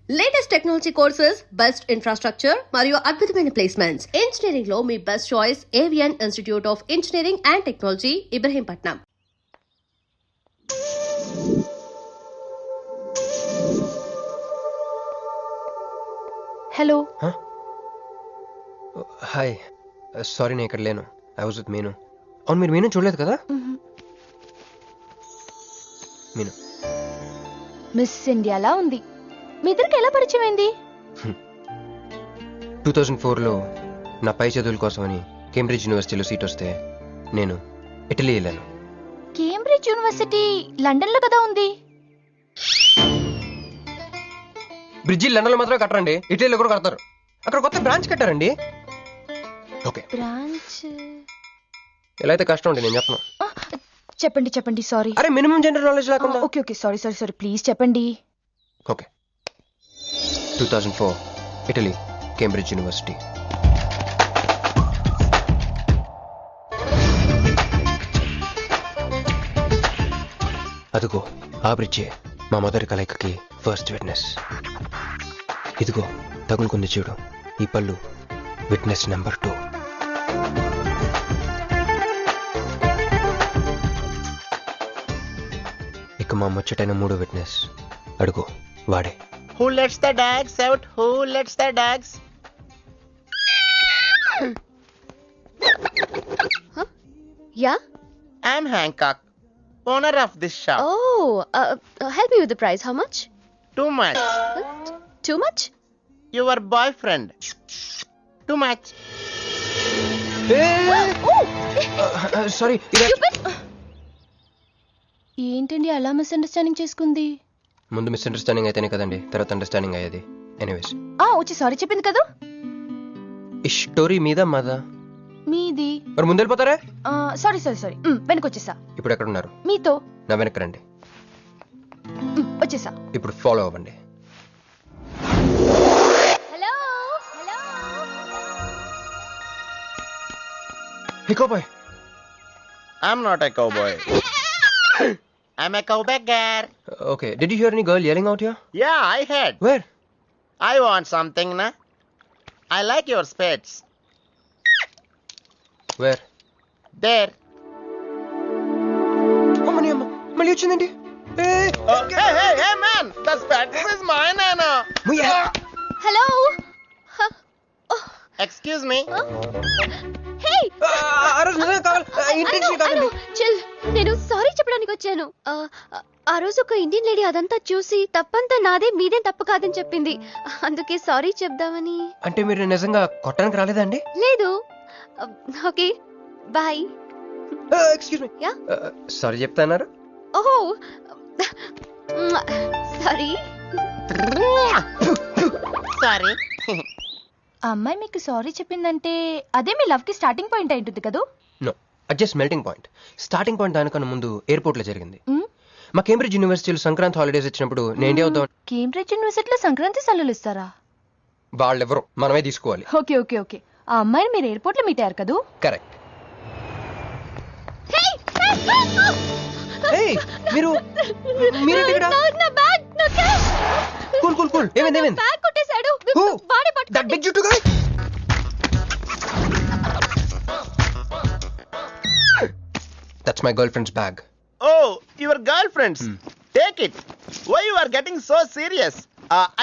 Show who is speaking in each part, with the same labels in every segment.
Speaker 1: Latest technology courses, best infrastructure మరియు అద్భుతమైన placements. Engineering లో మీ best choice Avion institute of engineering and technology, Ibrahimpatnam.
Speaker 2: Hello.
Speaker 3: Hi, sorry నేను ఇక్కడ లేను. ఐ వాజ్ విత్ మీను. అవును, మీరు మీను చూడలేదు కదా? మీను
Speaker 2: మిస్ ఇండియాలా ఉంది. మీ ఇద్దరికి ఎలా పరిచయం అయింది?
Speaker 3: 2004లో నా పై చదువుల కోసమని కేంబ్రిడ్జ్ యూనివర్సిటీలో సీట్ వస్తే నేను ఇటలీ వెళ్ళాను.
Speaker 2: కేంబ్రిడ్జ్ యూనివర్సిటీ లండన్ లో కదా ఉంది.
Speaker 3: బ్రిడ్జి లండన్లో మాత్రమే కట్టరండి, ఇటలీలో కూడా కడతారు. అక్కడ కొత్త బ్రాంచ్ కట్టారండి. ఓకే,
Speaker 2: బ్రాంచ్
Speaker 3: ఎలా అయితే కష్టం అండి, నేను చెప్పను.
Speaker 2: చెప్పండి చెప్పండి. సారీ.
Speaker 3: అరే మినిమం జనరల్ నాలెడ్జ్ లేకుండా.
Speaker 2: Okay okay, sorry sorry sorry, please చెప్పండి.
Speaker 3: Okay, 2004 Italy, Cambridge university. అదిగో ఆ బ్రిడ్జే మా మొదటి కలయికకి ఫస్ట్ విట్నెస్. ఇదిగో తగులుకుంది చూడు ఈ పళ్ళు, విట్నెస్ నెంబర్ 2. ఇక మా ముచ్చటైన 3 విట్నెస్ అడుగు వాడే.
Speaker 4: Who lets the dogs out? Who lets the dogs?
Speaker 1: Yeah?
Speaker 4: I'm Hancock, owner of this shop.
Speaker 1: Oh, help me with the price. How much?
Speaker 4: Too much.
Speaker 1: Too much?
Speaker 4: Your boyfriend. Too much.
Speaker 3: Sorry,
Speaker 2: ఏంటండి అలా misunderstanding చేసుకుంది?
Speaker 3: ముందు misunderstanding అయితేనే కదండి తర్వాత understanding అయ్యేది. Anyways,
Speaker 2: వచ్చి sorry చెప్పింది కదా.
Speaker 3: ఈ స్టోరీ మీద మాదా?
Speaker 2: మీది.
Speaker 3: మరి ముందు వెళ్ళిపోతారా?
Speaker 2: సారీ సారీ సారీ, వెనకొచ్చేసా.
Speaker 3: ఇప్పుడు ఎక్కడ ఉన్నారు?
Speaker 2: మీతో.
Speaker 3: నా వెనక్కి రండి.
Speaker 2: వచ్చేసా.
Speaker 3: ఇప్పుడు ఫాలో అవ్వండి.
Speaker 2: Hello hello.
Speaker 3: Hey cowboy.
Speaker 4: I'm not a cowboy. I'm a cowbagger.
Speaker 3: Okay, did you hear any girl yelling out here?
Speaker 4: Yeah, I heard.
Speaker 3: Where?
Speaker 4: I want something, na? I like your spades.
Speaker 3: Where?
Speaker 4: There.
Speaker 3: అమ్మని అమ్మ, మళ్ళీ వచ్చిందండి.
Speaker 4: Hey, man! The spades is mine, Anna.
Speaker 2: Hello.
Speaker 4: Excuse me.
Speaker 2: Hey.
Speaker 1: Chill. నేను sorry చెప్పడానికి వచ్చాను. ఆ రోజు ఒక ఇండియన్ లేడీ అదంతా చూసి తప్పంతా నాదే, మీదేం తప్పు కాదని చెప్పింది. అందుకే సారీ చెప్దామని.
Speaker 3: అంటే మీరు నిజంగా కొట్టడానికి రాలేదా అండి?
Speaker 1: లేదు. Okay, bye.
Speaker 3: Excuse me.
Speaker 1: Yeah.
Speaker 3: Sorry చెప్తాన్నారు.
Speaker 1: ఓహో, సారీ.
Speaker 4: Sorry.
Speaker 2: ఆ అమ్మాయి మీకు సారీ చెప్పిందంటే అదే మీ లవ్ కి స్టార్టింగ్ పాయింట్ అయి ఉంటుంది కదా?
Speaker 3: నో, అది just melting point. Starting point దానికన్నా ముందు ఎయిర్పోర్ట్ లో జరిగింది. మా కేంబ్రిడ్జ్ యూనివర్సిటీలో సంక్రాంతి హాలిడేస్ ఇచ్చినప్పుడు నేను ఇండియా వద్దాం.
Speaker 2: కేంబ్రిడ్జ్ యూనివర్సిటీలో సంక్రాంతి సెలవులు ఇస్తారా?
Speaker 3: వాళ్ళెవరు, మనమే తీసుకోవాలి.
Speaker 2: Okay okay okay. ఆ అమ్మాయిని మీరు ఎయిర్పోర్ట్ లో మీట్ అయ్యారు కదా?
Speaker 3: కరెక్ట్. మీరు మీరేంటి ఇక్కడ?
Speaker 1: నా బ్యాగ్, నా క్యాష్.
Speaker 3: Cool cool cool. ఏమైంది ఏమైంది?
Speaker 1: బ్యాగ్ కొట్టేశాడు.
Speaker 3: Who?
Speaker 1: వాడే పట్టుకోండి.
Speaker 3: That big juttu guy? That's my girlfriend's bag.
Speaker 4: Oh, your girlfriend's. Take it. Why you are getting so serious?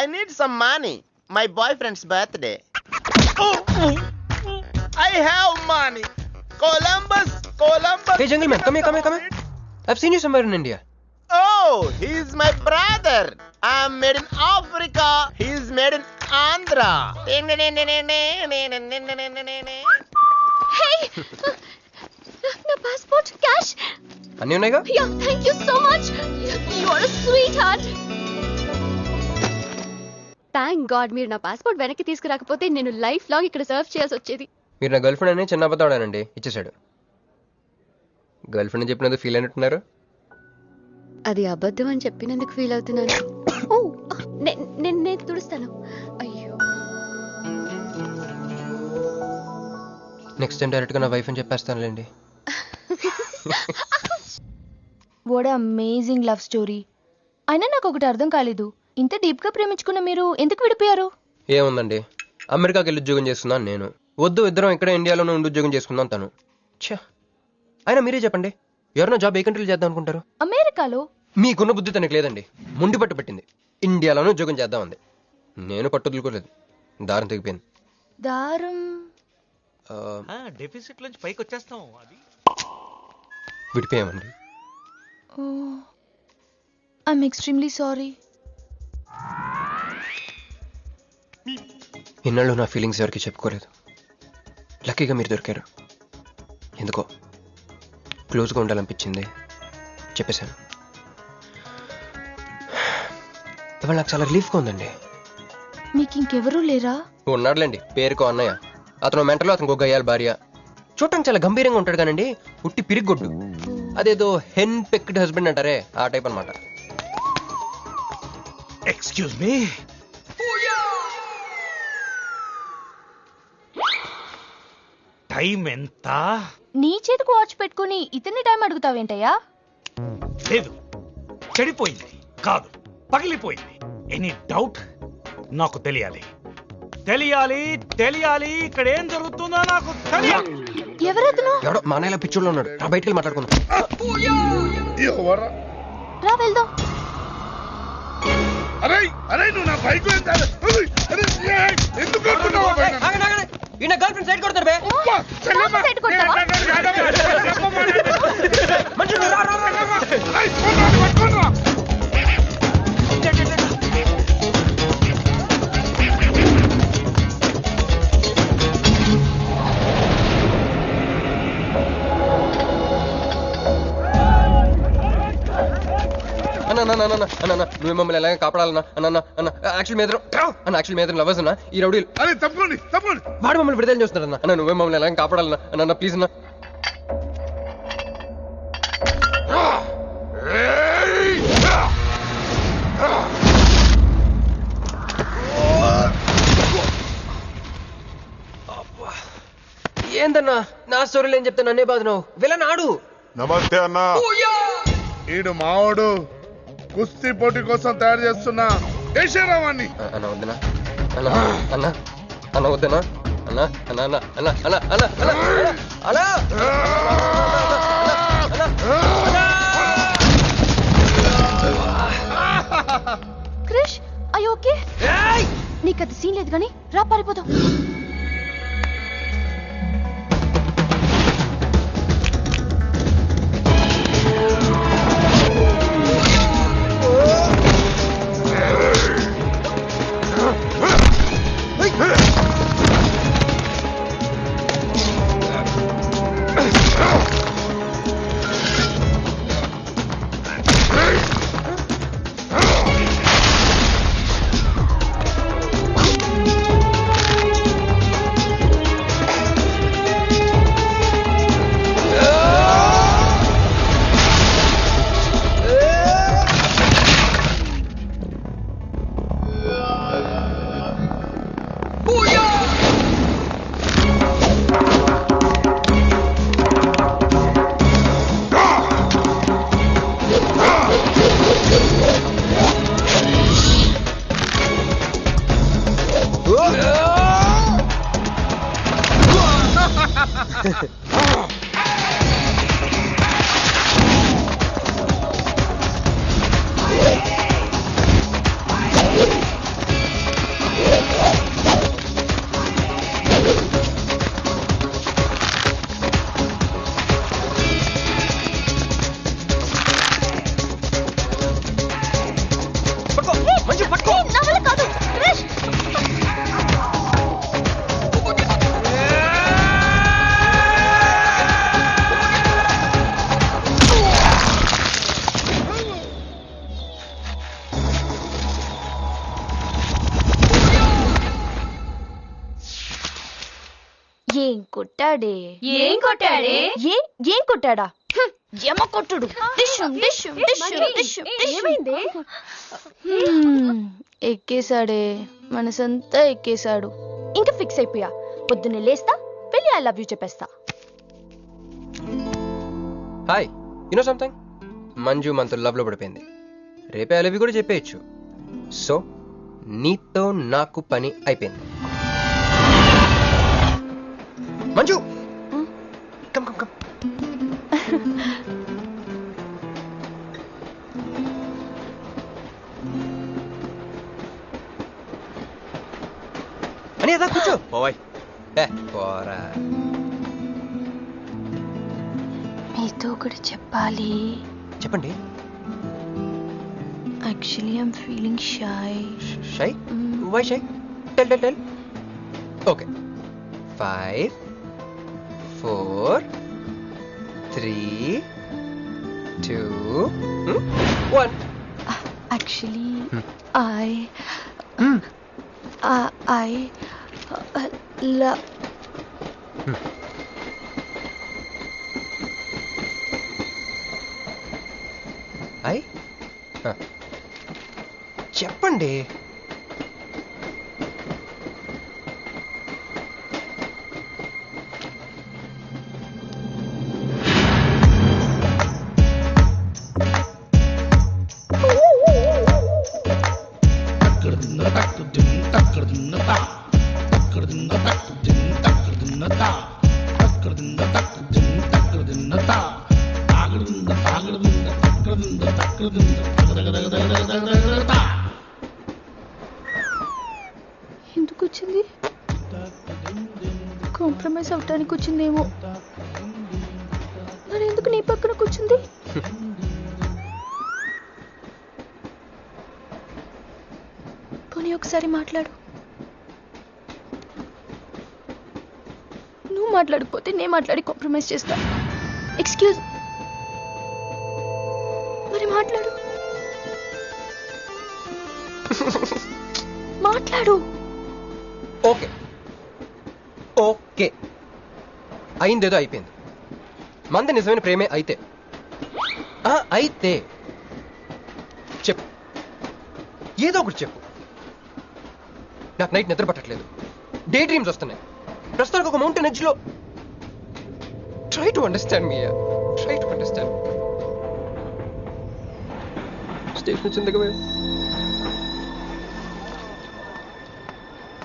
Speaker 4: I need some money. My boyfriend's birthday. I have money. Columbus.
Speaker 3: Hey gentleman, come here. I've seen you somewhere in India.
Speaker 4: Oh, he's my brother. I'm made in Africa. He's made in Andhra.
Speaker 1: Hey, నా passport, cash.
Speaker 3: అన్నీ ఉన్నాయిగా?
Speaker 1: Yeah, thank you so much. You are a sweetheart. Thank God మీరు నా passport వెనక్కి తీసుకురాకపోతే నేను life long ఇక్కడ serve చేయాల్సి వచ్చేది.
Speaker 3: మీరు నా గర్ల్ ఫ్రెండ్ అని చిన్న అబద్ధాడానండి, ఇచ్చేసాడు. గర్ల్ ఫ్రెండ్ చెప్పినందుకు ఫీల్ అయినట్టున్నారు.
Speaker 1: అది అబద్ధం అని చెప్పినందుకు ఫీల్ అవుతున్నాను. ఓ, నేను తుడుస్తాను. అయ్యో,
Speaker 3: నెక్స్ట్ టైం డైరెక్ట్ గా నా వైఫ్ అని చెప్పేస్తానులేండి.
Speaker 2: What amazing love story. అయినా నాకు ఒకటి అర్థం కాలేదు, ఇంత డీప్ గా ప్రేమించుకున్న మీరు ఎందుకు విడిపోయారు?
Speaker 3: ఏముందండి, అమెరికాకి వెళ్ళి ఉద్యోగం చేస్తున్నాను నేను. వద్దు, ఇద్దరం ఇక్కడ ఇండియాలోనే ఉండి ఉద్యోగం చేసుకుందాం తను. ఛా, అయినా మీరే చెప్పండి, ఎవరైనా జాబ్ ఏ కంట్రీలో చేద్దాం అనుకుంటారు?
Speaker 2: అమెరికాలో?
Speaker 3: మీకున్న బుద్ధి తనకి లేదండి. ముండి పట్టు పెట్టింది, ఇండియాలోనే ఉద్యోగం చేద్దామంది. నేను పట్టుదలుకోలేదు, దారం తెగిపోయింది.
Speaker 2: దారం?
Speaker 5: డెఫిసిట్ నుంచి పైకి వచ్చేస్తాం. అది
Speaker 3: విడిపోయామండి.
Speaker 2: I'm extremely sorry.
Speaker 3: ఇన్నాళ్ళు నా ఫీలింగ్స్ ఎవరికి చెప్పుకోలేదు. లక్కీగా మీరు దొరికారు. ఎందుకో క్లోజ్గా ఉండాలనిపించింది, చెప్పేశాను. ఇవాళ నాకు చాలా రిలీఫ్గా ఉందండి.
Speaker 2: మీకు ఇంకెవరూ లేరా?
Speaker 3: ఉన్నాడులేండి, పేరుకో అన్నయ్య. అతను మెంటలో, అతనికి ఒక గయ్యాల భార్య. చూడటానికి చాలా గంభీరంగా ఉంటాడు కానండి, ఉట్టి పిరిగొడ్డు. అదేదో హెన్ పెక్డ్ హస్బెండ్ అంటారే, ఆ టైప్ అనమాట.
Speaker 5: Excuse me. టైం ఎంత?
Speaker 2: నీ చేతికి వాచ్ పెట్టుకుని ఇతన్ని టైం అడుగుతావేంటయ్యా?
Speaker 5: లేదు, చెడిపోయింది కాదు, పగిలిపోయింది. Any doubt? నాకు తెలియాలి, తెలియాలి, తెలియాలి. ఇక్కడ ఏం జరుగుతుందో నాకు తెలియాలి.
Speaker 2: ఎవరతను?
Speaker 3: ఎవడో మా అన్నయ్యలా పిచ్చోళ్ళు ఉన్నాడు, రా బయటికి వెళ్ళి మాట్లాడుకుందాం.
Speaker 2: రా వెళ్దాం.
Speaker 6: నువ్వు నా బైక్ ఎందుకు
Speaker 3: ఈయన గర్ల్ ఫ్రెండ్ సైడ్ కొడతారు బే.
Speaker 2: సైడ్ కొడతావా?
Speaker 3: మనుషులు రా, రా, రా, రా. అన్న నువ్వు మమ్మల్ని ఎలాగ కాపాడాలన్నా అన్న అన్న యాక్చువల్ మీద అన్న యాక్చువల్ మీద లవర్స్ అన్న ఈ రౌడీ
Speaker 6: తప్పండి తప్పండి
Speaker 3: వాడు మమ్మల్ని విడుదల చేస్తున్నారన్న. అన్న నువ్వే మమ్మల్ని ఎలాగ కాపాడాలన్నా అన్న ప్లీజ్ అన్న. ఏందన్నా నా స్టోరీలు ఏం చెప్తే నన్నే బాధనావు? విలన్ ఆడు.
Speaker 6: నమస్తే అన్నా. ఈడు మావాడు కుస్తీ పోటీ కోసం తయారు చేస్తున్నా యశరావాణ్ణి.
Speaker 3: అన్న వద్దనా అన్న అన్న అన్న వద్దనా అన్న అన్న అన్న అన్న అన్న అన్న అన్న అన్న.
Speaker 2: Krish, I okay? నీకు అది సీన్ లేదు కానీ రా పారిపోదాం. ఏం కొట్టాడే?
Speaker 1: ఏం కొట్టాడే?
Speaker 2: ఏం కొట్టాడా? యమ కొట్టుడు. డిష్షుం, డిష్షుం, డిష్షుం, డిష్షుం, డిష్షుం. ఎక్కేశాడే, మనసంతా ఎక్కేశాడు. ఇంకా ఫిక్స్ అయిపోయా, పొద్దున్నే లేస్తా, వెళ్ళి ఐ లవ్ యూ చెప్పేస్తా.
Speaker 3: Hi, you know something? Manju మనతో లవ్ లో పడిపోయింది. రేపే ఐ లవ్ యూ కూడా చెప్పేయచ్చు. సో నీతో నాకు పని అయిపోయింది. Manju come come come. అని అదా కూర్చో.
Speaker 4: పోయ్.
Speaker 3: పోరా.
Speaker 2: మీతో ఒకటి చెప్పాలి.
Speaker 3: చెప్పండి.
Speaker 2: Actually I'm feeling shy.
Speaker 3: Shy? Why shy? Tell tell tell. Okay. 5 4 3 2 1.
Speaker 2: Actually, I love.
Speaker 3: చెప్పండి.
Speaker 2: ఎందుకు వచ్చింది? కాంప్రమైజ్ అవటానికి వచ్చిందేమో. మరి ఎందుకు నీ పక్కన కూర్చుంది? పోనీ ఒకసారి మాట్లాడు. నువ్వు మాట్లాడకపోతే నేను మాట్లాడి కాంప్రమైజ్ చేస్తా. ఎక్స్క్యూజ్. మరి మాట్లాడు. మాట్లాడు.
Speaker 3: ఓకే ఓకే, అయిందేదో అయిపోయింది. మంది నిజమైన ప్రేమే అయితే అయితే చెప్పు, ఏదో ఒకటి చెప్పు. నాకు నైట్ నిద్ర పట్టట్లేదు, డే డ్రీమ్స్ వస్తున్నాయి. ప్రస్తుతానికి ఒక మౌంటైన్ ఎడ్జ్లో. Try to understand me, try to understand. Station వచ్చింది కదా.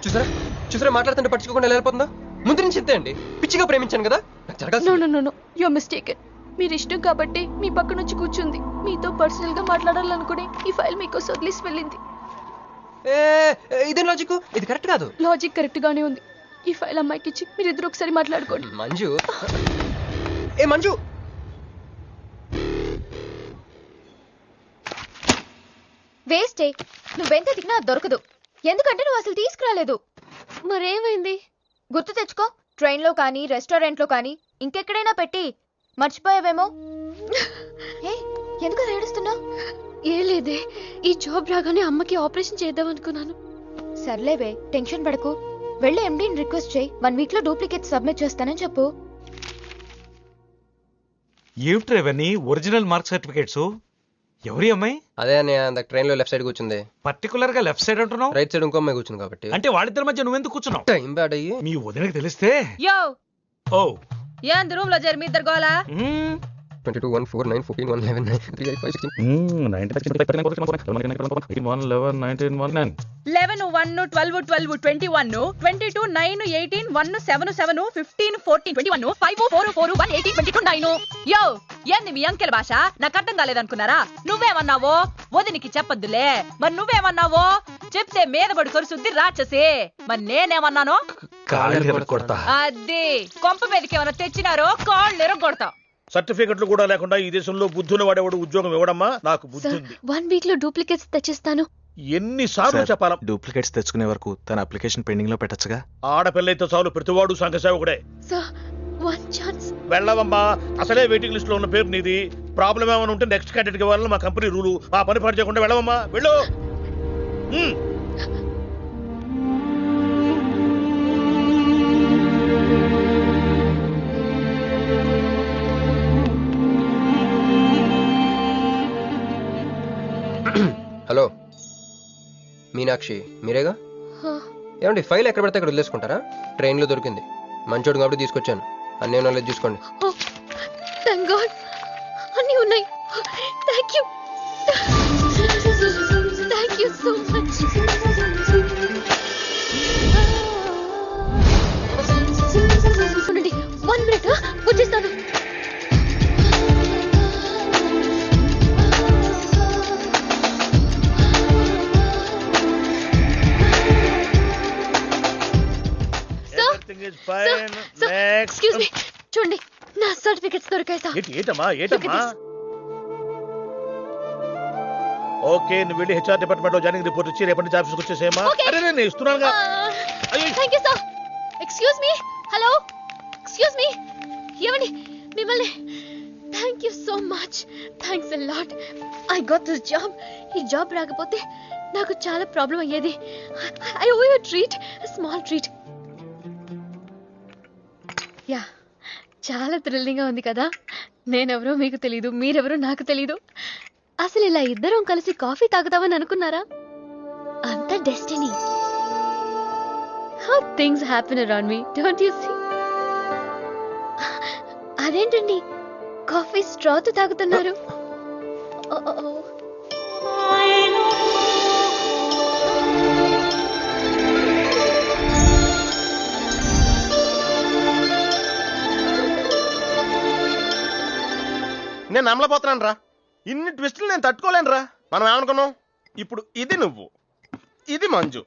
Speaker 3: చూసారా చూసారా, మాట్లాడుతుంటే పట్టించుకోకుండా వెళ్ళిపోతుందా? ముందు నుంచి ఇంతే అండి. పిచ్చిగా ప్రేమించాను కదా, నాకు జరగాల్సింది.
Speaker 2: No you are mistaken. మీరు ఇష్టం కాబట్టి మీ పక్క నుంచి కూర్చుంది. మీతో పర్సనల్ గా మాట్లాడాలనుకుని ఈ ఫైల్ మీకోసం వదిలేసి వెళ్ళింది.
Speaker 3: ఇదేం లాజిక్? ఇది కరెక్ట్ కాదు.
Speaker 2: లాజిక్ కరెక్ట్ గానే ఉంది. ఈ ఫైల్ అమ్మాయికి ఇచ్చి మీరు ఇద్దరు ఒకసారి మాట్లాడుకోండి.
Speaker 3: మంజు, మంజు,
Speaker 1: వేస్టే. నువ్వెంత తిన్నా దొరకదు. ఎందుకంటే నువ్వు అసలు తీసుకురాలేదు. మరేమైంది? గుర్తు తెచ్చుకో. ట్రైన్లో కానీ రెస్టారెంట్లో కానీ ఇంకెక్కడైనా పెట్టి మర్చిపోయావేమో. ఎందుకు ఏడుస్తున్నావు? ఏ లేదే, ఈ జాబ్ రాగానే అమ్మకి ఆపరేషన్ చేద్దాం అనుకున్నాను. సర్లేవే, టెన్షన్ పడకు. వెళ్ళి ఎండీని రిక్వెస్ట్ చేయి. 1 వీక్ లో డూప్లికేట్ సబ్మిట్ చేస్తానని చెప్పు.
Speaker 5: ఏమిట్రా ఇవన్నీ ఒరిజినల్ మార్క్ సర్టిఫికేట్స్? ఎవరి అమ్మాయి?
Speaker 3: అదే అన్నయ్య, ట్రైన్ లో లెఫ్ట్ సైడ్ కూర్చుంది.
Speaker 5: పర్టికులర్ గా లెఫ్ట్ సైడ్ అంటున్నావు?
Speaker 3: రైట్ సైడ్ ఇంకో అమ్మాయి కూర్చుంది కాబట్టి.
Speaker 5: అంటే వాళ్ళిద్దరి మధ్య నువ్వెందుకు కూర్చున్నావు?
Speaker 3: టైం బ్యాడ్ అయ్యి
Speaker 5: మీ వదినకి తెలిస్తే.
Speaker 7: యో
Speaker 5: ఓ
Speaker 7: ఏంది రూమ్ లో జరి మీ ఇద్దరు గోలా?
Speaker 3: 22 1 4 9 14 1 11 9 3 8 5 16
Speaker 7: 11 1 12 12 21 22 9 18 1 7 7 15 14 21 5 4 4 1 18 22 9. యో ఏంది మీ అంకెల భాష? నాకు అర్థం కాలేదనుకున్నారా? నువ్వేమన్నావో వదినికి చెప్పొద్దులే. మరి నువ్వేమన్నావో చెప్తే మీద పడి కరుసుద్ది రాక్షసి. మరి నేనేమన్నాను? అది కొంప మీదకి ఏమన్నా తెచ్చినారో కాళ్ళు ఎరగొడతా.
Speaker 8: సర్టిఫికెట్లు కూడా లేకుండా ఈ దేశంలో బుద్ధుని వాడేవాడు ఉద్యోగం ఇవ్వడమ్మా? నాకు బుద్ధి ఉంది.
Speaker 1: 1 వీక్ లో డూప్లికేట్స్ తెచ్చిస్తాను.
Speaker 8: ఎన్నిసార్లు చెప్పాలా?
Speaker 9: డూప్లికేట్స్ తెచ్చుకునే వరకు తన అప్లికేషన్ పెండింగ్ లో పెట్టచ్చుగా.
Speaker 8: ఆడపిల్లైతే చాలు, ప్రతివాడు సంఘ సేవకుడే.
Speaker 1: Sir, 1 chance.
Speaker 8: వెళ్ళవమ్మా, అసలే వెయిటింగ్ లిస్ట్ లో ఉన్న పేరు నీది. ప్రాబ్లం ఏమైనా ఉంటే నెక్స్ట్ క్యాండిడేట్ కి వెళ్ళాలని మా కంపెనీ రూలు. ఆ పని పాటు చేయకుండా వెళ్ళవమ్మా, వెళ్ళు.
Speaker 3: హలో మీనాక్షి, మీరేగా? ఏమండి, ఫైల్ ఎక్కడ పడితే అక్కడ వదిలేసుకుంటారా? ట్రైన్లో దొరికింది, మంచోడు కాబట్టి తీసుకొచ్చాను. అన్నీ నాలెడ్జ్ చూసుకోండి.
Speaker 1: థాంక్ గాడ్, అన్నీ ఉన్నాయి. Thank you so
Speaker 8: is fine. Next.
Speaker 2: Excuse me, చూడండి నా సర్టిఫికెట్స్ దొరికాయి సార్.
Speaker 8: ఏటమ్మా
Speaker 2: Look at this.
Speaker 8: ఓకే నువ్వు వెళ్ళి హెచ్ఆర్ డిపార్ట్మెంట్ లో జాయినింగ్ రిపోర్ట్ ఇచ్చి రేపటి నుంచి ఆఫీస్కి వచ్చేసేమా.
Speaker 2: Okay.
Speaker 8: అరే నేను ఇస్తున్నానుగా. అయ్యో.
Speaker 2: Thank you sir. Excuse me, hello, excuse me, ఏమండి మిమ్మల్ని. Thank you so much, thanks a lot. I got this job. ఈ జాబ్ రాకపోతే నాకు చాలా ప్రాబ్లం అయ్యేది. I owe you treat, small treat. Yeah, చాలా థ్రిల్లింగ్గా ఉంది కదా. నేనెవరో మీకు తెలీదు, మీరెవరో నాకు తెలీదు. అసలు ఇలా ఇద్దరం కలిసి కాఫీ తాగుతామని అనుకున్నారా? అంత destiny. How things happen around me, don't you see? అదేంటండి కాఫీ స్ట్రాతో తాగుతున్నారు?
Speaker 4: నేను నమ్మలేకపోతున్నాను రా, ఇన్ని ట్విస్టులు నేను తట్టుకోలేను రా. మనం ఏమనుకున్నాం, ఇప్పుడు ఇది నువ్వు, ఇది మంజు.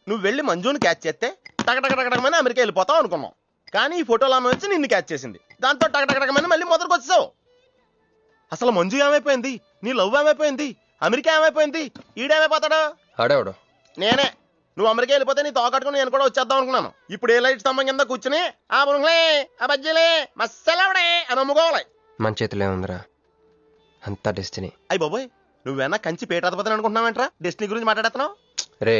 Speaker 4: నువ్వు వెళ్ళి మంజుని క్యాచ్ చేస్తే టకటకటకటకమని అమెరికా వెళ్ళిపోతావు అనుకున్నాం. కానీ ఈ ఫోటోలో ఆమె వచ్చి నిన్ను క్యాచ్ చేసింది. దాంతో టకటకటకమని మళ్ళీ మొదటికి వచ్చావు. అసలు మంజు ఏమైపోయింది, నీ లవ్ ఏమైపోయింది, అమెరికా ఏమైపోయింది, ఈడేమైపోతాడు?
Speaker 3: ఆడేవాడు
Speaker 4: నేనే. నువ్వు అమెరికా వెళ్ళిపోతే నీ తోకట్టుకుని నేను కూడా వచ్చేద్దాం అనుకున్నాను. ఇప్పుడు ఏ లైట్ స్తంభం కింద కూర్చుని ఆ బురుంగ్లే ఆ బజ్జీలే మస్సలవడే అని అమ్ముకోవాలి.
Speaker 3: మన చేతిలో ఉందిరా, అంతా డెస్టినీ.
Speaker 4: అయ్యి బాబోయ్, నువ్వేనా కంచి పేటాధిపతిని అనుకుంటున్నావేంట్రా? డెస్టినీ గురించి మాట్లాడుతున్నావు?
Speaker 3: రే,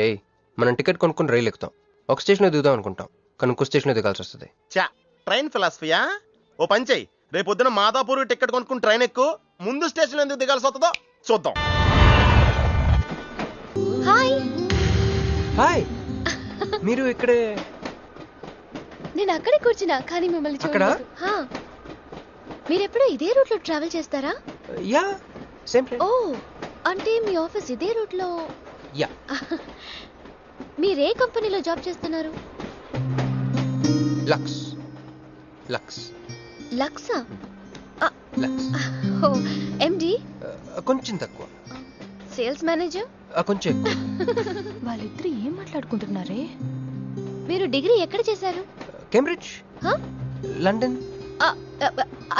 Speaker 3: మనం టికెట్ కొనుక్కుని రైలు ఎక్కుతాం, ఒక స్టేషన్లో దిగుదాం అనుకుంటాం, కానీ ఇంకో స్టేషన్లో దిగాల్సి వస్తుంది.
Speaker 4: చా, ట్రైన్ ఫిలాసఫియా? ఓ పని చెయ్యి, రేపు పొద్దున మాదాపూర్ టికెట్ కొనుక్కుని ట్రైన్ ఎక్కు, ముందు స్టేషన్ ఎందుకు దిగాల్సి వస్తుందో చూద్దాం.
Speaker 2: హాయ్,
Speaker 3: హాయ్, మీరు ఇక్కడే?
Speaker 2: నేను అక్కడే కూర్చున్నా, కానీ మిమ్మల్ని
Speaker 3: అక్కడా?
Speaker 2: చూడలేదు. హా, మీరెప్పుడు ఇదే రూట్ లో ట్రావెల్ చేస్తారా?
Speaker 3: Yeah, same train.
Speaker 2: ఓ, అంటే మీ ఆఫీస్ ఇదే రూట్ లో?
Speaker 3: యా.
Speaker 2: మీరే కంపెనీలో జాబ్ చేస్తున్నారు?
Speaker 3: లక్స్. లక్స్.
Speaker 2: లక్సా?
Speaker 3: లక్స్.
Speaker 2: ఓ, ఎండి?
Speaker 3: కొంచెం తక్కువ.
Speaker 2: Sales manager?
Speaker 3: కొంచెం ఎక్కువ.
Speaker 2: వాళ్ళిద్దరు ఏం మాట్లాడుకుంటున్నారే? మీరు డిగ్రీ ఎక్కడ చేశారు?
Speaker 3: Cambridge, London.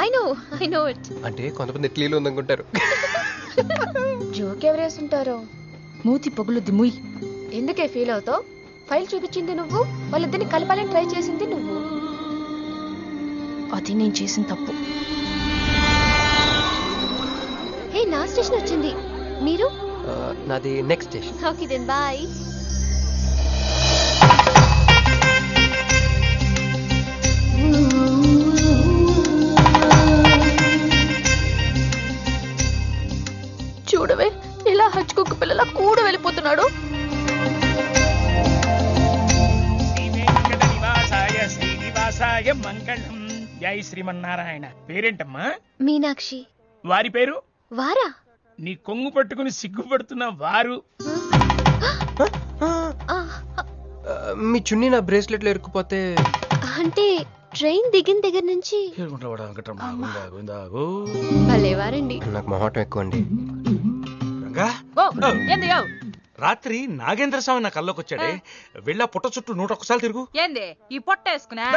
Speaker 2: I know it.
Speaker 3: అంటే కొంతమంది ఇటలీలో ఉందనుకుంటారు.
Speaker 2: జోక్ ఎవరేస్తుంటారో. మూతి పొగులుద్ది ముయ్. ఎందుకే ఫీల్ అవుతావు? ఫైల్ చూపించింది నువ్వు, వాళ్ళిద్దరిని కలపాలని ట్రై చేసింది నువ్వు. అది నేను చేసిన తప్పు. హే, నా స్టేషన్ వచ్చింది. మీరు?
Speaker 3: నాది next station.
Speaker 2: Okay then bye. చూడవే, ఇలా హచ్చుకుక్క పిల్లల కూడా వెళ్ళిపోతున్నాడు.
Speaker 10: శ్రీనివాసాయ మంగళం. జై శ్రీమన్నారాయణ. పేరేంటమ్మా?
Speaker 2: మీనాక్షి.
Speaker 10: వారి పేరు?
Speaker 2: వారా?
Speaker 10: నీ కొంగు పట్టుకుని సిగ్గుపడుతున్న వారు.
Speaker 3: మీ చున్నీ నా బ్రేస్లెట్లో ఇరుక్కుపోతే?
Speaker 2: అంటే ట్రైన్ దిగిన దగ్గర నుంచి. భలేవారండి.
Speaker 3: నాకు మొహాటం ఎక్కువ అండి.
Speaker 5: రంగా,
Speaker 7: ఏంది యో?
Speaker 5: రాత్రి నాగేంద్ర స్వామి నా కల్లోకి వచ్చాడే, వెళ్ళా పుట్ట చుట్టూ 101 తిరుగు.
Speaker 7: ఏంది ఈ పొట్ట వేసుకున్నా?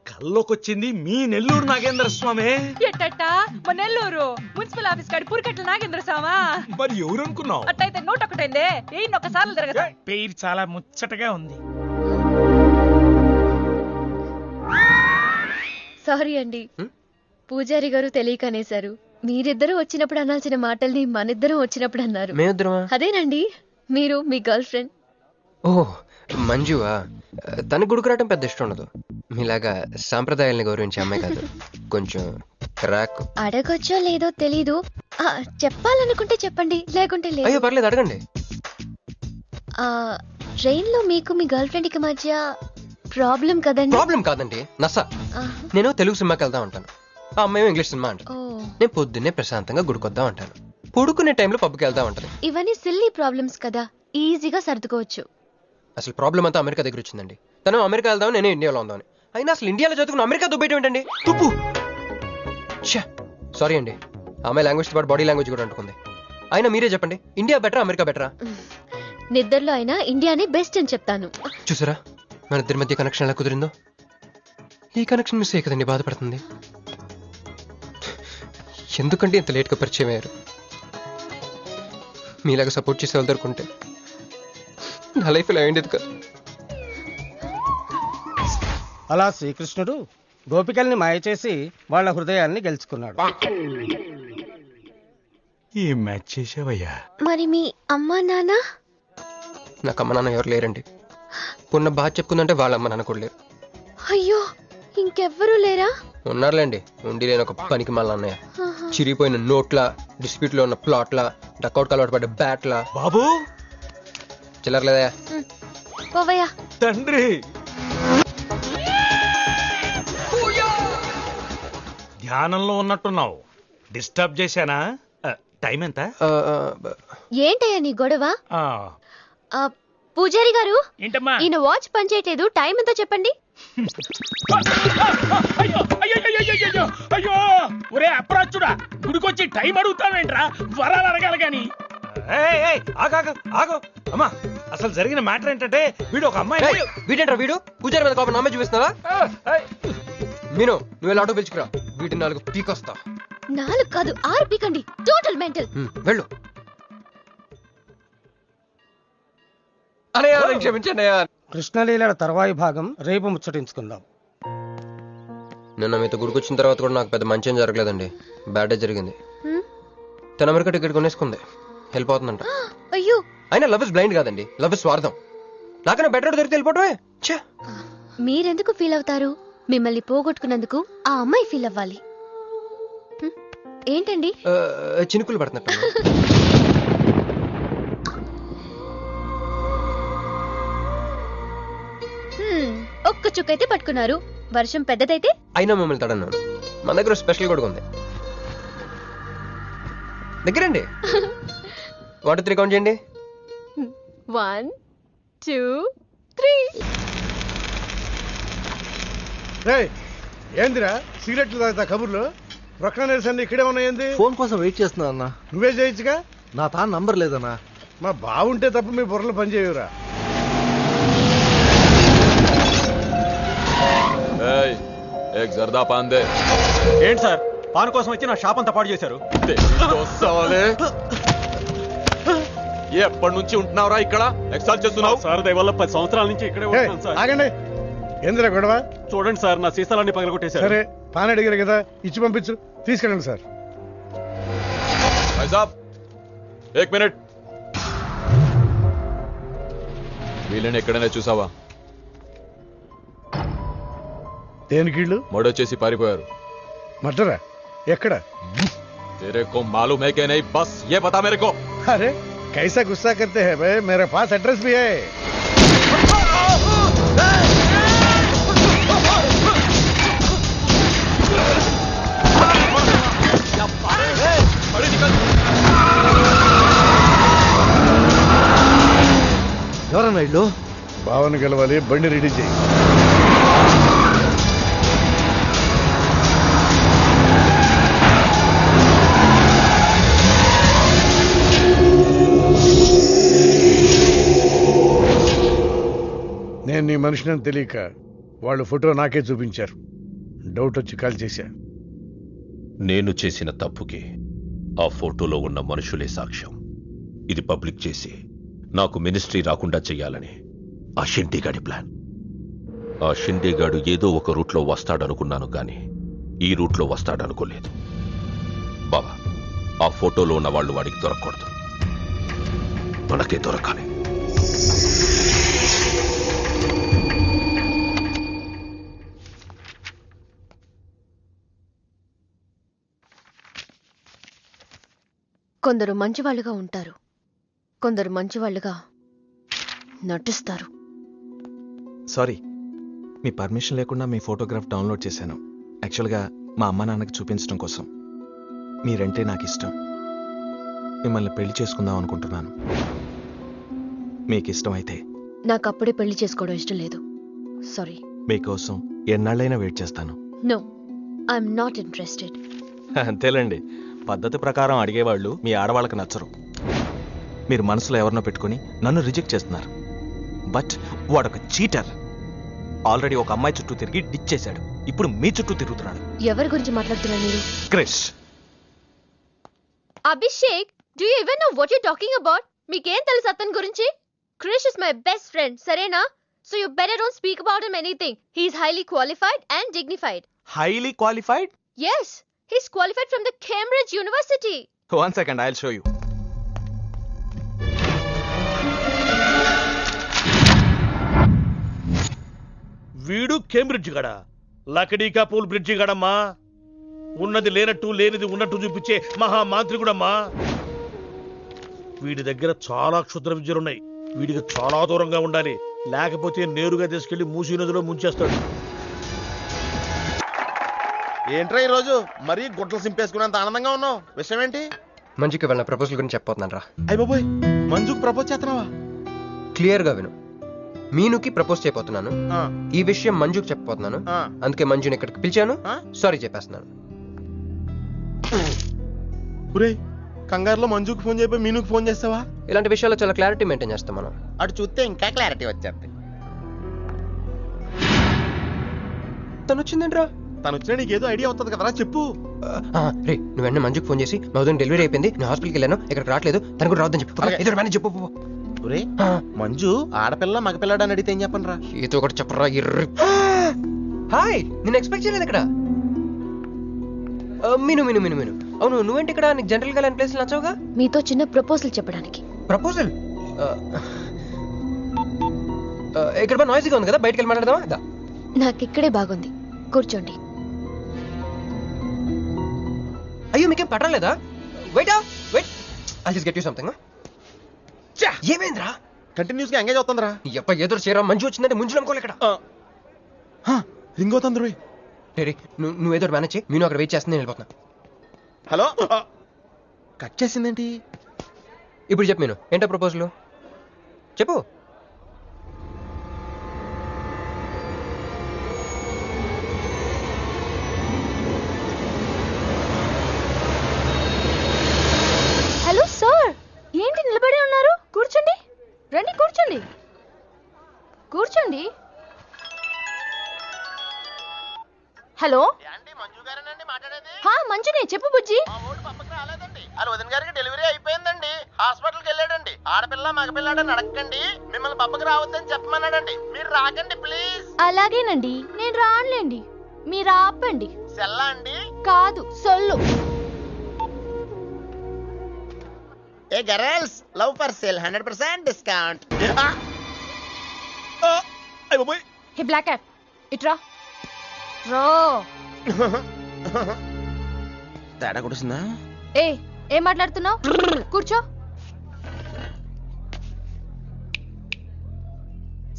Speaker 5: కల్లోకొచ్చింది మీ నెల్లూరు నాగేంద్ర స్వామి.
Speaker 7: ఎట్టట్టా? మా నెల్లూరు మున్సిపల్ ఆఫీస్ కాడి పురికట్ల నాగేంద్ర స్వామా?
Speaker 5: మరి ఎవరు అనుకున్నావు?
Speaker 7: అట్టయితే 101 ఏయ్ ఒకసార్లు తిరగతా.
Speaker 10: పేరు చాలా ముచ్చటగా ఉంది.
Speaker 2: సారీ అండి, పూజారి గారు తెలియక అనేశారు. మీరిద్దరూ వచ్చినప్పుడు అనాల్సిన మాటల్ని మనిద్దరం వచ్చినప్పుడు అన్నారు.
Speaker 3: మేమిద్దరమా?
Speaker 2: అదేనండి, మీరు మీ గర్ల్ ఫ్రెండ్.
Speaker 3: ఓ, మంజువా? తన గుడికి రావటం పెద్ద ఇష్టం ఉండదు. మీలాగా సాంప్రదాయాల్ని గౌరవించే అమ్మాయి కాదు, కొంచెం క్రాక్.
Speaker 2: అడగొచ్చో లేదో తెలీదు, చెప్పాలనుకుంటే చెప్పండి, లేకుంటే లేదు.
Speaker 3: అయ్యో పర్లేదు, అడగండి.
Speaker 2: ట్రైన్ లో మీకు మీ గర్ల్ ఫ్రెండ్ కి మధ్య ప్రాబ్లం కదండి?
Speaker 3: ప్రాబ్లం కాదండి, నస. నేను తెలుగు సినిమాకి వెళ్తా ఉంటాను, ఆ అమ్మాయి ఇంగ్లీష్ సినిమా అంట. నేను పొద్దున్నే ప్రశాంతంగా గుడికొద్దాం అంటాను, పడుకునే టైంలో పబ్కి వెళ్తా ఉంటాను.
Speaker 2: ఇవన్నీ సిల్లీ ప్రాబ్లమ్స్ కదా, ఈజీగా సర్దుకోవచ్చు.
Speaker 3: అసలు ప్రాబ్లం అంతా అమెరికా దగ్గర వచ్చిందండి. తను అమెరికా వెళ్దాం, నేను ఇండియాలో ఉందామని. అయినా అసలు ఇండియాలో చదువుకుని అమెరికా దుబ్బేయటం ఏంటండి? తుప్పు. సారీ అండి, ఆమె లాంగ్వేజ్ పాటు బాడీ లాంగ్వేజ్ కూడా అంటుకుంది. అయినా మీరే చెప్పండి, ఇండియా బెటరా అమెరికా బెటరా?
Speaker 2: నిద్దర్లో అయినా ఇండియానే బెస్ట్ అని చెప్తాను.
Speaker 3: చూసారా మన ఇద్దరి మధ్య కనెక్షన్ ఎలా కుదిరిందో? ఈ కనెక్షన్ మిస్ అయ్యే కదండి బాధపడుతుంది. ఎందుకంటే ఇంత లేట్గా పరిచయం అయ్యారు? మీలాగా సపోర్ట్ చేసే వాళ్ళు దొరుకుంటే నా లైఫ్ ఇలా అయింది కదా.
Speaker 11: అలా శ్రీకృష్ణుడు గోపికల్ని మాయ చేసి వాళ్ళ హృదయాల్ని గెలుచుకున్నాడు.
Speaker 5: ఈ మ్యాచ్ చేసావయ్యా.
Speaker 2: మరి మీ అమ్మా నాన్న?
Speaker 3: నాకు అమ్మ నాన్న ఎవరు లేరండి. ఉన్న బాధ చెప్పుకుందంటే వాళ్ళ అమ్మ నాన్న కూడా లేరు.
Speaker 2: అయ్యో, ఇంకెవ్వరూ లేరా?
Speaker 3: ఉన్నారులేండి, ఉండి లేని ఒక పనికి మళ్ళీ అన్నయ్య. చిరిగిపోయిన నోట్ల, డిస్ప్యూట్ లో ఉన్న ప్లాట్ల, డక్అవుట్ అలవాటు పడ్డ బ్యాట్ల.
Speaker 5: బాబు
Speaker 3: చిల్లరలేదా?
Speaker 2: పోవయ్యా.
Speaker 5: తండ్రి, ధ్యానంలో ఉన్నట్టున్నావు. డిస్టర్బ్ చేశానా? టైం ఎంత?
Speaker 2: ఏంటయ్యా నీ గొడవ?
Speaker 5: ఆ,
Speaker 2: పూజారి గారు,
Speaker 10: ఏంటమ్మా?
Speaker 2: ఈయన వాచ్ పనిచేయట్లేదు, టైం ఎంతో చెప్పండి.
Speaker 10: అయ్యో అయ్యో అయ్యో అయ్యో అయ్యో, ఒరే అప్రాచుడా, గుడికొచ్చి టైం అడుగుతావేంట్రా? వరాలు అడగాలి గాని.
Speaker 5: ఆగు అమ్మా, అసలు జరిగిన మ్యాటర్ ఏంటంటే వీడు ఒక అమ్మాయి.
Speaker 3: వీడేంట్రా వీడు? పూజారి మీద కోపం నామే చూపిస్తున్నావా? మీను, నువ్వు వెళ్ళి ఆటో పిలుచుకురా. వీటి 4 పీకొస్తా.
Speaker 2: 4 కాదు 6 పీకండి. Total mental.
Speaker 3: వెళ్ళు. అనే క్షమించండి.
Speaker 11: కృష్ణలీలల తర్వాయి భాగం రేపు ముచ్చటించుకుందాం.
Speaker 3: నిన్న మీతో గుడికొచ్చిన తర్వాత కూడా నాకు పెద్ద మంచి ఏం జరగలేదండి. బ్యాడే జరిగింది. తన అమెరికా టికెట్ కొనేసుకుంది, వెళ్ళిపోతుందంట.
Speaker 2: అయ్యో,
Speaker 3: అయినా లవ్ ఇస్ బ్లైండ్ కాదండి, లవ్ ఇస్ స్వార్థం. నాకన్నా బెటర్ దొరికి వెళ్ళిపోవటమే.
Speaker 2: మీరెందుకు ఫీల్ అవుతారు? మిమ్మల్ని పోగొట్టుకున్నందుకు ఆ అమ్మాయి ఫీల్ అవ్వాలి. ఏంటండి?
Speaker 3: చినుకులు పడుతున్నట్టు.
Speaker 2: ఒక్క చుక్కైతే పట్టుకున్నారు, వర్షం పెద్దదైతే?
Speaker 3: అయినా మమ్మల్ని తడన్నాను. మన దగ్గర స్పెషల్ కూడా ఉంది. దగ్గరండి. 1 2 3 కౌంట్ చేయండి.
Speaker 2: 1 2 3.
Speaker 6: ఏందిరా సిగరెట్లు తాగుతా కబుర్లు? ప్రొక్లనేషన్ ఇక్కడే ఉన్నాయండి.
Speaker 12: ఫోన్ కోసం వెయిట్ చేస్తున్నా అన్న.
Speaker 6: నువ్వే చేయొచ్చుగా.
Speaker 12: నా తాను నంబర్ లేదన్నా.
Speaker 6: మా బాగుంటే తప్ప మీ బుర్రలు పనిచేయవురా.
Speaker 13: జర్దా పాన్ దే.
Speaker 9: ఏంటి సార్, పాన్ కోసం వచ్చి నా షాప్ అంతా పాడు చేశారు.
Speaker 13: ఎప్పటి నుంచి ఉంటున్నావురా ఇక్కడ? ఎక్సాల్ చేస్తున్నావు
Speaker 9: సార్. దయవల్ల 10 సంవత్సరాల నుంచి ఇక్కడే ఉంటున్నాను సార్.
Speaker 6: ఆగండి, ఏందిరా గొడవ?
Speaker 9: చూడండి సార్, నా సీసాలన్నీ పగలగొట్టేశారు.
Speaker 6: సరే, పాన్ అడిగారు కదా, ఇచ్చి పంపించు. తీసుకెళ్ళండి సార్.
Speaker 13: ఏక్ మినిట్. వీళ్ళని ఎక్కడైనా చూసావా?
Speaker 6: దేనికీళ్ళు
Speaker 13: మర్డర్ చేసి పారిపోయారు.
Speaker 6: మర్డరా? ఎక్కడ?
Speaker 13: तेरे को मालूम है कि नहीं? बस ये बता मेरे को.
Speaker 6: अरे कैसा गुस्सा करते हैं भाई, मेरे पास एड्रेस भी है.
Speaker 12: ఎవరన్నా ఇల్లు?
Speaker 6: భావన గెలవాలి, బండి రెడీ చేయి. నేను నీ మనిషిని తెలియక వాళ్ళు ఫోటో నాకే చూపించారు. డౌట్ వచ్చి కాల్ చేశా.
Speaker 14: నేను చేసిన తప్పుకి ఆ ఫోటోలో ఉన్న మనుషులే సాక్ష్యం. ఇది పబ్లిక్ చేసి నాకు మినిస్ట్రీ రాకుండా చెయ్యాలని ఆ షిండేగాడి ప్లాన్. ఆ షిండేగాడు ఏదో ఒక రూట్లో వస్తాడనుకున్నాను కానీ ఈ రూట్లో వస్తాడనుకోలేదు. బాబా, ఆ ఫోటోలో ఉన్న వాళ్ళు వాడికి దొరకకూడదు, మనకే దొరకాలి.
Speaker 2: కొందరు మంచివాళ్ళుగా ఉంటారు, కొందరు మంచివాళ్ళుగా నటిస్తారు.
Speaker 9: సారీ, మీ పర్మిషన్ లేకుండా మీ ఫోటోగ్రాఫ్ డౌన్లోడ్ చేశాను. యాక్చువల్గా మా అమ్మ నాన్నకి చూపించడం కోసం. మీరంటే నాకు ఇష్టం. మిమ్మల్ని పెళ్లి చేసుకుందాం అనుకుంటున్నాను. మీకు ఇష్టం అయితే.
Speaker 2: నాకు అప్పుడే పెళ్లి చేసుకోవడం ఇష్టం లేదు. సారీ.
Speaker 9: మీకోసం ఎన్నాళ్ళైనా వెయిట్ చేస్తాను.
Speaker 2: No, I'm not interested.
Speaker 9: అంతేలేండి, పద్ధతి ప్రకారం అడిగేవాళ్ళు మీ ఆడవాళ్ళకి నచ్చరు. మీరు మనసులో ఎవరినో పెట్టుకుని నన్ను రిజెక్ట్ చేస్తున్నారు. బట్ వాడొక చీటర్. ఆల్రెడీ ఒక అమ్మాయి చుట్టూ తిరిగి డిచ్ చేశాడు. ఇప్పుడు మీ చుట్టూ తిరుగుతున్నాడు.
Speaker 2: ఎవరి గురించి మాట్లాడుతున్నారు మీరు?
Speaker 9: Krish.
Speaker 2: Abhishek, do you even know what you talking about? మీకేం తెలుసు అతని గురించి? Krish is my best friend, సరేనా? So you better don't speak about him anything. He is highly qualified and dignified.
Speaker 9: Highly qualified?
Speaker 2: Yes, he's qualified from the Cambridge University.
Speaker 9: One second, I'll show you.
Speaker 8: వీడు Cambridge గడ, లకడీకా pool bridge గడమ్మా. ఉన్నది లేనట్టు లేనిది ఉన్నట్టు చూపించే మహామాంత్రికుడమ్మా. వీడి దగ్గర చాలా క్షుద్ర విద్యలున్నాయి. వీడికి చాలా దూరంగా ఉండాలి, లేకపోతే నేరుగా తీసుకెళ్లి మూసీ నదిలో ముంచేస్తాడు.
Speaker 4: ఏంట్రా ఈరోజు మరీ గుడ్డలు సింపేసుకున్నంత ఆనందంగా ఉన్నావు? విషయం ఏంటి?
Speaker 3: మంజుకి వాళ్ళ ప్రపోజల్ గురించి చెప్పబోతున్నాను రా.
Speaker 4: అయ్య బాబోయ్, మంజుకి ప్రపోజ్ చేస్తున్నావా?
Speaker 3: క్లియర్గా విను. మీనుకి ప్రపోజ్ చేయబోతున్నాను. ఈ విషయం మంజుకి చెప్పబోతున్నాను. అందుకే మంజుని ఇక్కడికి పిలిచాను. సారీ చెప్పేస్తున్నాను.
Speaker 4: కంగారులో మంజుకి ఫోన్ చేయబోయి మీనుకి ఫోన్ చేస్తావా?
Speaker 3: ఇలాంటి విషయాల్లో చాలా క్లారిటీ మెయింటైన్ చేస్తాం మనం.
Speaker 4: అటు చూస్తే ఇంకా క్లారిటీ వచ్చేది.
Speaker 3: తను వచ్చిందేంట్రా?
Speaker 4: తను వచ్చినా నీకేదో ఐడియా అవుతుంది కదరా, చెప్పు.
Speaker 3: రే, నువ్వు వెంటనే మంజుకి ఫోన్ చేసి మా ఉదయం డెలివరీ అయిపోయింది, నేను హాస్పిటల్కి వెళ్ళాను, ఇక్కడికి రావట్లేదు, తను కూడా రావద్దని చెప్పు. ఏదో మేనేజ్ చెప్పు.
Speaker 4: మంజు ఆడపిల్ల మగపిల్లాడు అని అడిగితే ఏం చెప్పను రా?
Speaker 3: ఏదో ఒకటి చెప్పరా. హాయ్, నేను ఎక్స్పెక్ట్ చేయలేదు ఇక్కడ. మీను మీను మీను మీను అవును, నువ్వేంటి ఇక్కడ? నీకు జనరల్ గా ఇలాంటి ప్లేస్ నచ్చవుగా?
Speaker 2: మీతో చిన్న ప్రపోజల్ చెప్పడానికి.
Speaker 3: ప్రపోజల్? ఇక్కడ నాయిస్గా ఉంది కదా, బయటకు వెళ్ళి మాట్లాడదామా?
Speaker 2: నాకు ఇక్కడే బాగుంది, కూర్చోండి.
Speaker 3: అయ్యో, మీకేం పట్టలేదా? Wait I'll just get you something. ఏమైందిరా?
Speaker 4: కంటిన్యూస్ గా ఎంగేజ్ అవుతుందిరా.
Speaker 3: ఎప్ప ఏదో చేరా, మంజు వచ్చిందంటే ముంజు నమ్ముకోలే ఇక్కడ.
Speaker 4: రింగ్ అవుతుంది రోయ్.
Speaker 3: రే, నువ్వు ఏదో మేనేజ్ చేయి, నేను అక్కడ వెయిట్ చేస్తుంది, నేను వెళ్ళిపోతున్నా.
Speaker 4: హలో, కట్ చేసిందేంటి?
Speaker 3: ఇప్పుడు చెప్పు మీను, ఏంటో ప్రపోజల్ చెప్పు.
Speaker 1: హలో సార్, ఏంటి నిలబడి ఉన్నారు? కూర్చోండి, రండి కూర్చోండి. కూర్చోండి. హలో, మంజునే, చెప్పు బుజ్జి.
Speaker 4: వదిన గారికి డెలివరీ అయిపోయిందండి, హాస్పిటల్కి వెళ్ళాడండి. ఆడపిల్ల మగపిల్లాడని అడగండి, మిమ్మల్ని పప్పకి రావద్దని చెప్పమన్నాడండి. మీరు రాకండి ప్లీజ్.
Speaker 1: అలాగేనండి, నేను రానులేండి, మీరు ఆపండి.
Speaker 4: సెల్లా అండి?
Speaker 1: కాదు, సొల్లు.
Speaker 4: A girls, love for sale 100% discount.
Speaker 1: Hey black cat, ఇట్రా. రో.
Speaker 4: తేడా కొడుతుందా?
Speaker 1: ఏం మాట్లాడుతున్నావు? కూర్చో.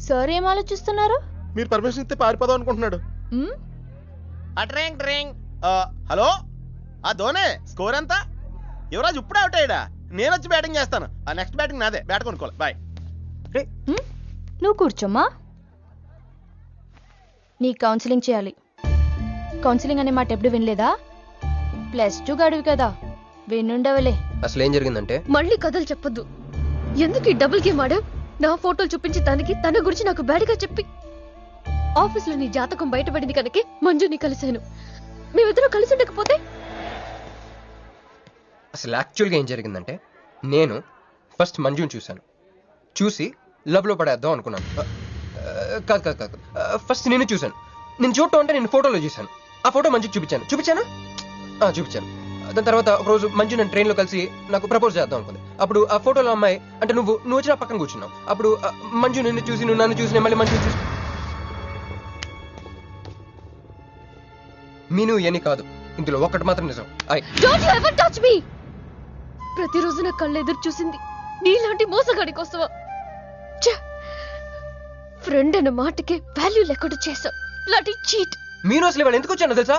Speaker 1: సార్ ఏం ఆలోచిస్తున్నారు?
Speaker 4: మీరు పర్మిషన్ ఇస్తే పారిపోదాం అనుకుంటున్నాడు. హలో, ఆ ధోనే స్కోర్ ఎంత? యువరాజ్ ఇప్పుడే అవుట్ అయ్యాడా? నేను వచ్చి బ్యాటింగ్ చేస్తాను. ఆ నెక్స్ట్ బ్యాటింగ్ నాదే, బ్యాట్ కొనుక్కోవాలి. బాయ్.
Speaker 1: నువ్వు కూర్చోమ్మా. నీ కౌన్సిలింగ్ చేయాలి. కౌన్సిలింగ్ అనే మాట ఎప్పుడు వినలేదా? +2 గడివి కదా, వినుండవలే.
Speaker 3: అసలు ఏం జరిగిందంటే,
Speaker 2: మళ్ళీ కథలు చెప్పొద్దు. ఎందుకు ఈ డబుల్ గేమ్ ఆడావు? నా ఫోటోలు చూపించి తన గురించి నాకు బ్యాడ్గా చెప్పి ఆఫీస్లో నీ జాతకం బయటపడింది కనుకే మంజుని కలిశాను. మేమిద్దరం కలిసి ఉండకపోతే?
Speaker 3: అసలు యాక్చువల్గా ఏం జరిగిందంటే, నేను ఫస్ట్ మంజుని చూశాను, చూసి లవ్లో పడేద్దాం అనుకున్నాను. కాదు, ఫస్ట్ నేను చూశాను. నేను చూడటం అంటే నేను ఫోటోలో చూశాను. ఆ ఫోటో మంజుకి చూపించాను. దాని తర్వాత ఒకరోజు మంజు నేను ట్రైన్లో కలిసి నాకు ప్రపోజ్ చేద్దాం అనుకుంది. అప్పుడు ఆ ఫోటోలో అమ్మాయి అంటే నువ్వు వచ్చి నా పక్కన కూర్చున్నావు. అప్పుడు మంజు నిన్ను చూసి, నువ్వు నన్ను చూసి, మళ్ళీ మంజు చూసి. మీను ఏని కాదు, ఇందులో ఒక్కటి మాత్రం నిజం.
Speaker 2: Don't you ever touch me! ప్రతిరోజు నా కళ్ళు ఎదురు చూసింది నీలాంటి మోసగాడి కోసమా? ఫ్రెండ్ అన్న మాటకే వాల్యూ లేకుండా చేసా. లాంటి చీట్.
Speaker 3: మీను అసలు ఇవాళ ఎందుకు వచ్చానో తెలుసా?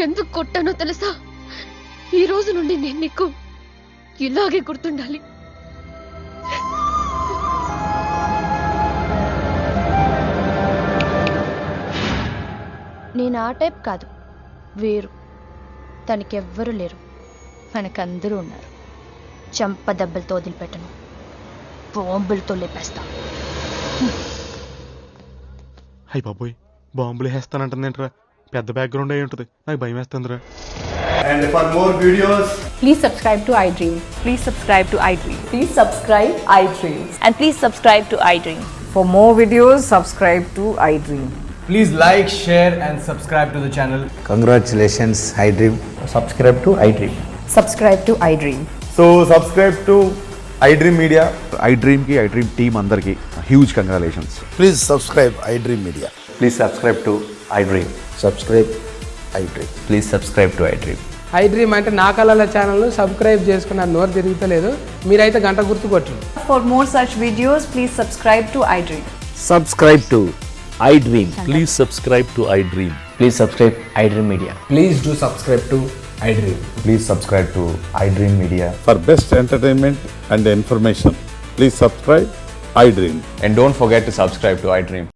Speaker 2: ఎందుకు కొట్టానో తెలుసా? ఈ రోజు నుండి నేను నీకు ఇలాగే గుర్తుండాలి.
Speaker 1: నేను ఆ టైప్ కాదు, వేరు. తనకెవ్వరూ లేరు, మనకందరూ ఉన్నారు. చంప దెబ్బలతో వదిలిపెట్టను.
Speaker 2: బాంబులతో లేపేస్తా.
Speaker 4: అయ్యి బాబోయ్, బాంబులు వేస్తానంటుందేంట్రా? పెద్ద బ్యాక్గ్రౌండ్ అయి ఉంటుంది, నాకు భయం వేస్తుందిరా.
Speaker 15: And for more videos,
Speaker 7: Please subscribe to iDream. Please subscribe to iDream.
Speaker 16: Please subscribe iDream.
Speaker 7: And please subscribe to iDream.
Speaker 16: For more videos, subscribe to iDream.
Speaker 15: please like, share and subscribe to the channel.
Speaker 12: Congratulations iDream.
Speaker 15: Subscribe to iDream.
Speaker 16: Subscribe to iDream.
Speaker 15: So subscribe to iDream Media.
Speaker 17: iDream కి iDream team అందరికి huge congratulations.
Speaker 12: Please subscribe iDream media.
Speaker 15: Please subscribe to iDream.
Speaker 12: Subscribe iDream.
Speaker 15: Please subscribe to iDream.
Speaker 11: iDream అంటే నా కళల channel subscribe చేసుకున్న నోరు తిరుగుతలేదు, మీరైతే గంట గుర్తు కొట్టండి.
Speaker 16: For more such videos, please subscribe to iDream.
Speaker 12: Subscribe to
Speaker 8: iDream. Please subscribe to iDream.
Speaker 15: Please subscribe iDream Media. Please do subscribe to iDream.
Speaker 17: Please subscribe to
Speaker 12: iDream Media.
Speaker 17: For best entertainment and information please subscribe iDream.
Speaker 15: And don't forget to subscribe to iDream.